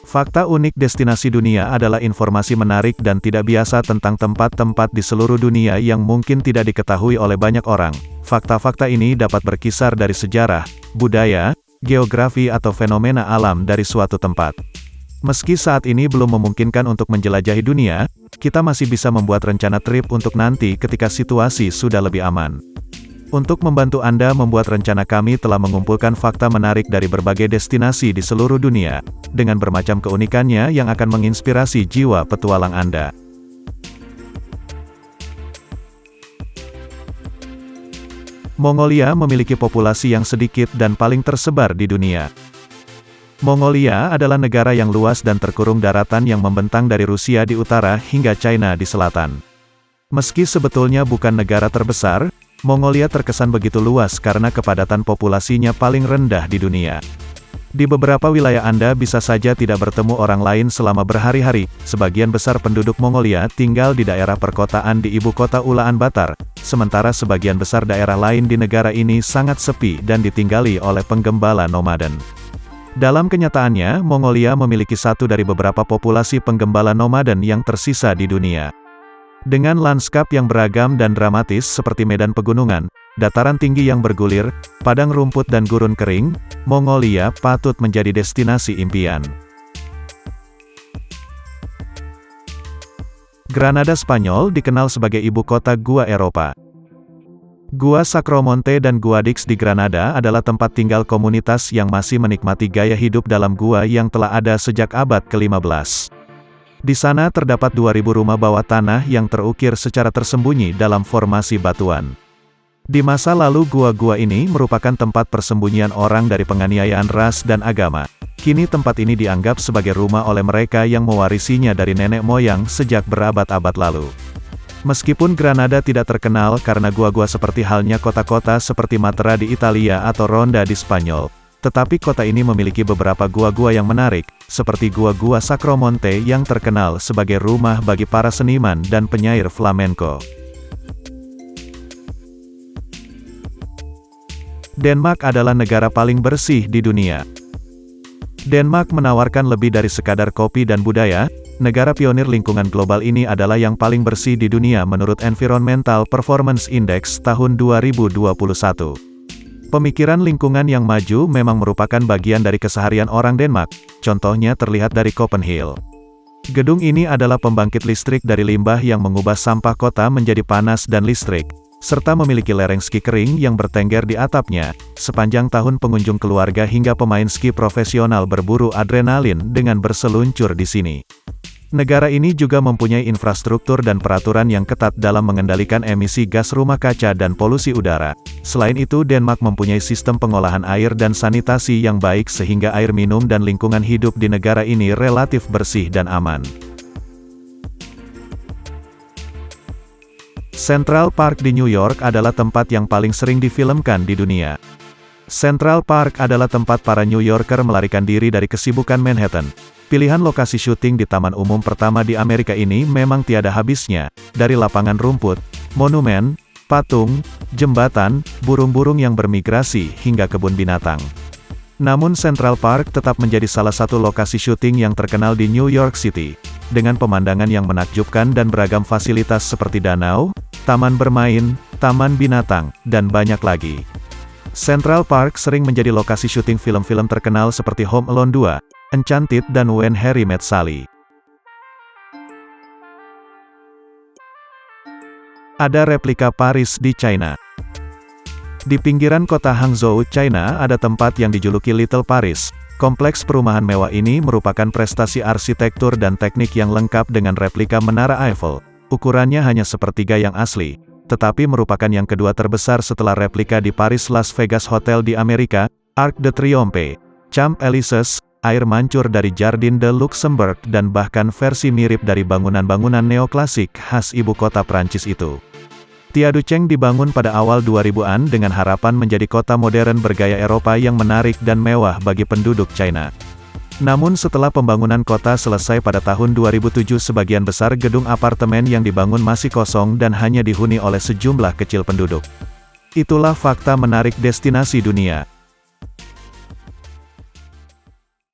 Fakta unik destinasi dunia adalah informasi menarik dan tidak biasa tentang tempat-tempat di seluruh dunia yang mungkin tidak diketahui oleh banyak orang. Fakta-fakta ini dapat berkisar dari sejarah, budaya, geografi atau fenomena alam dari suatu tempat. Meski saat ini belum memungkinkan untuk menjelajahi dunia, kita masih bisa membuat rencana trip untuk nanti ketika situasi sudah lebih aman. Untuk membantu Anda membuat rencana, kami telah mengumpulkan fakta menarik dari berbagai destinasi di seluruh dunia, dengan bermacam keunikannya yang akan menginspirasi jiwa petualang Anda. Mongolia memiliki populasi yang sedikit dan paling tersebar di dunia. Mongolia adalah negara yang luas dan terkurung daratan yang membentang dari Rusia di utara hingga China di selatan. Meski sebetulnya bukan negara terbesar, Mongolia terkesan begitu luas karena kepadatan populasinya paling rendah di dunia. Di beberapa wilayah Anda bisa saja tidak bertemu orang lain selama berhari-hari. Sebagian besar penduduk Mongolia tinggal di daerah perkotaan di ibu kota Ulaanbaatar, sementara sebagian besar daerah lain di negara ini sangat sepi dan ditinggali oleh penggembala nomaden. Dalam kenyataannya, Mongolia memiliki satu dari beberapa populasi penggembala nomaden yang tersisa di dunia. Dengan lanskap yang beragam dan dramatis seperti medan pegunungan, dataran tinggi yang bergulir, padang rumput dan gurun kering, Mongolia patut menjadi destinasi impian. Granada, Spanyol dikenal sebagai ibu kota gua Eropa. Gua Sacromonte dan Guadix di Granada adalah tempat tinggal komunitas yang masih menikmati gaya hidup dalam gua yang telah ada sejak abad ke-15. Di sana terdapat 2.000 rumah bawah tanah yang terukir secara tersembunyi dalam formasi batuan. Di masa lalu gua-gua ini merupakan tempat persembunyian orang dari penganiayaan ras dan agama. Kini tempat ini dianggap sebagai rumah oleh mereka yang mewarisinya dari nenek moyang sejak berabad-abad lalu. Meskipun Granada tidak terkenal karena gua-gua seperti halnya kota-kota seperti Matera di Italia atau Ronda di Spanyol, tetapi kota ini memiliki beberapa gua-gua yang menarik, seperti gua-gua Sacromonte yang terkenal sebagai rumah bagi para seniman dan penyair flamenco. Denmark adalah negara paling bersih di dunia. Denmark menawarkan lebih dari sekadar kopi dan budaya. Negara pionir lingkungan global ini adalah yang paling bersih di dunia menurut Environmental Performance Index tahun 2021. Pemikiran lingkungan yang maju memang merupakan bagian dari keseharian orang Denmark, contohnya terlihat dari Copenhagen. Gedung ini adalah pembangkit listrik dari limbah yang mengubah sampah kota menjadi panas dan listrik, serta memiliki lereng ski kering yang bertengger di atapnya. Sepanjang tahun pengunjung keluarga hingga pemain ski profesional berburu adrenalin dengan berseluncur di sini. Negara ini juga mempunyai infrastruktur dan peraturan yang ketat dalam mengendalikan emisi gas rumah kaca dan polusi udara. Selain itu, Denmark mempunyai sistem pengolahan air dan sanitasi yang baik sehingga air minum dan lingkungan hidup di negara ini relatif bersih dan aman. Central Park di New York adalah tempat yang paling sering difilmkan di dunia. Central Park adalah tempat para New Yorker melarikan diri dari kesibukan Manhattan. Pilihan lokasi syuting di taman umum pertama di Amerika ini memang tiada habisnya, dari lapangan rumput, monumen, patung, jembatan, burung-burung yang bermigrasi, hingga kebun binatang. Namun Central Park tetap menjadi salah satu lokasi syuting yang terkenal di New York City, dengan pemandangan yang menakjubkan dan beragam fasilitas seperti danau, taman bermain, taman binatang, dan banyak lagi. Central Park sering menjadi lokasi syuting film-film terkenal seperti Home Alone 2, Enchanted dan When Harry Met Sally. Ada replika Paris di China. Di pinggiran kota Hangzhou, China, ada tempat yang dijuluki Little Paris. Kompleks perumahan mewah ini merupakan prestasi arsitektur dan teknik yang lengkap dengan replika Menara Eiffel. Ukurannya hanya sepertiga yang asli, tetapi merupakan yang kedua terbesar setelah replika di Paris Las Vegas Hotel di Amerika, Arc de Triomphe, Champs-Élysées, air mancur dari Jardin de Luxembourg dan bahkan versi mirip dari bangunan-bangunan neoklasik khas ibu kota Prancis itu. Tiaducheng dibangun pada awal 2000-an dengan harapan menjadi kota modern bergaya Eropa yang menarik dan mewah bagi penduduk China. Namun setelah pembangunan kota selesai pada tahun 2007, sebagian besar gedung apartemen yang dibangun masih kosong dan hanya dihuni oleh sejumlah kecil penduduk. Itulah fakta menarik destinasi dunia.